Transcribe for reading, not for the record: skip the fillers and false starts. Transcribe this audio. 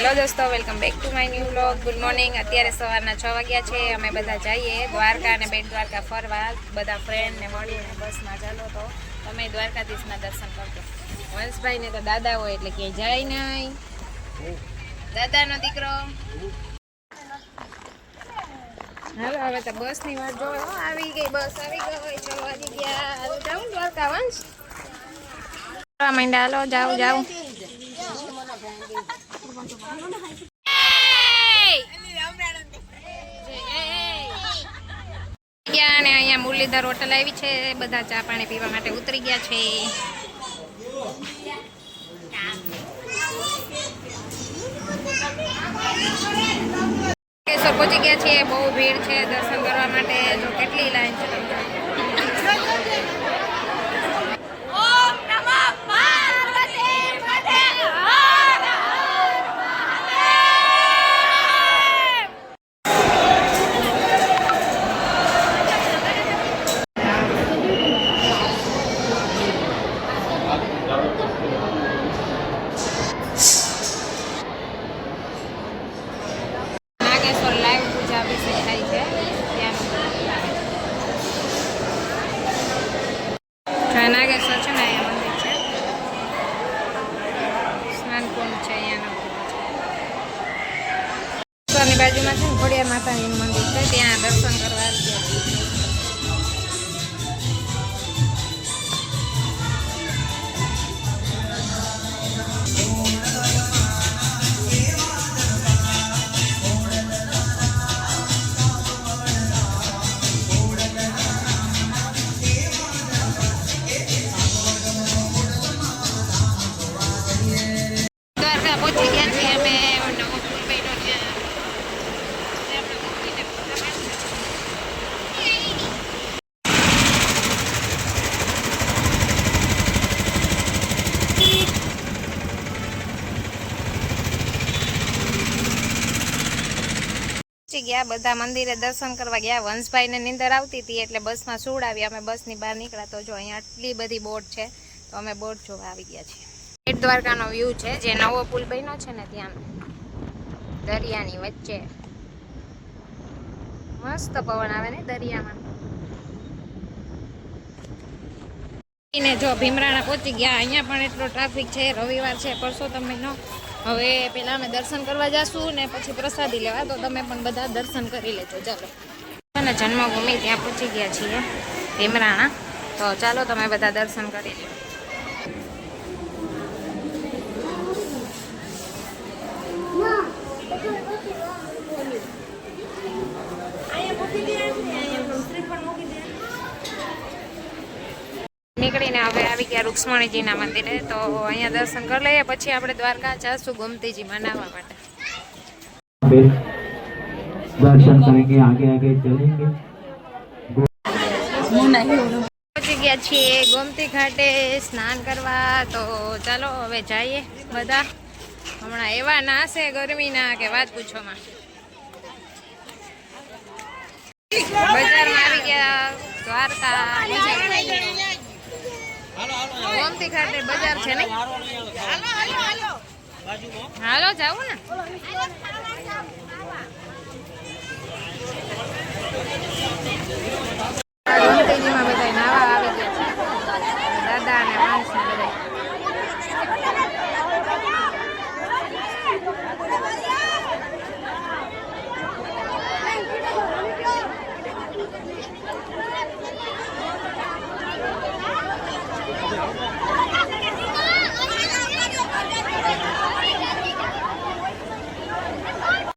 Hello दोस्तों, welcome back to my new vlog. Good morning. अत्यारे सवाરના 6 વાગ્યા છે। અમે બધા જઈએ દ્વારકા અને બેટ દ્વારકા ફરવા, બધા ફ્રેન્ડ ને મળીને બસમાં ચાલો તો તમે દ્વારકાધીશના દર્શન કરજો। વંશભાઈ ને તો દાદા હોય એટલે ક્યાંય જાય નહીં, દાદાનો દીકરો। હાલો હવે તો બસની વાટ જોવો। આવી ગઈ બસ, આવી ગઈ। 6 વાગી ગયા। હાલો જાઉં દ્વારકા વંશ માંડ્યા। હાલો જાઉં જાઉં। અને અહીંયા મુરલીધર હોટલ આવી છે। બધા ચા પાણી પીવા માટે ઉતરી ગયા છે। કેશોર પહોંચી ગયા છીએ। બહુ ભીડ છે દર્શન કરવા માટે। જો કેટલી લાઈન છે। નાગેશ્વર છે ને અહીંયા મંદિર છે, સ્નાન કુંડ છે અહીંયા ની બાજુમાં છે ને ખોડિયાર માતાજીનું મંદિર છે, ત્યાં દર્શન કરવા આવી ગયા છીએ। પહોંચી ગયા છીએ અમે। નવો પુલ બન્યો ગયા। બધા મંદિરે દર્શન કરવા ગયા। વંશભાઈ ને નીંદર આવતી હતી એટલે બસમાં સુવડાવી। અમે બસની બહાર નીકળ્યા તો જો અહીંયા આટલી બધી બોટ છે, તો અમે બોટ જોવા આવી ગયા છીએ। બેટ દ્વારકાનો વ્યૂ છે, જે નવો પુલ બન્યો છે ને ત્યાં દરિયાની વચ્ચે મસ્ત પવન આવે ને દરિયામાં। જો ભીમરાણા પહોંચી ગયા। અહીંયા પણ એટલો ટ્રાફિક છે, રવિવાર છે, પરસોત્તમ મહિનો। હવે પેલા અમે દર્શન કરવા જઈશું ને પછી પ્રસાદી લેવા, તો તમે પણ બધા દર્શન કરી લેજો। ચાલો અને જન્મભૂમિ ત્યાં પહોંચી ગયા છીએ ભીમરાણા, તો ચાલો તમે બધા દર્શન કરી લો। નીકળીને હવે આવી ગયા રૂક્ષ્મણીજીના મંદિરે, તો અહીંયા દર્શન કરી લઈએ, પછી આપણે દ્વારકા જઈશું ગોમતીજી મનાવવા માટે। दर्शन करेंगे, आगे आगे चलेंगे। પહોંચી ગયા છીએ ગોમતી ઘાટે સ્નાન કરવા, તો ચાલો હવે જઈએ બધા। હમણાં એવા ના છે ગરમીના કે વાત પૂછોમાં। બજારમાં આવી ગયા દ્વારકા, ગોમતી ઘાટે બજાર છે ને। હાલો જાવું ને। ગોમતીજીમાં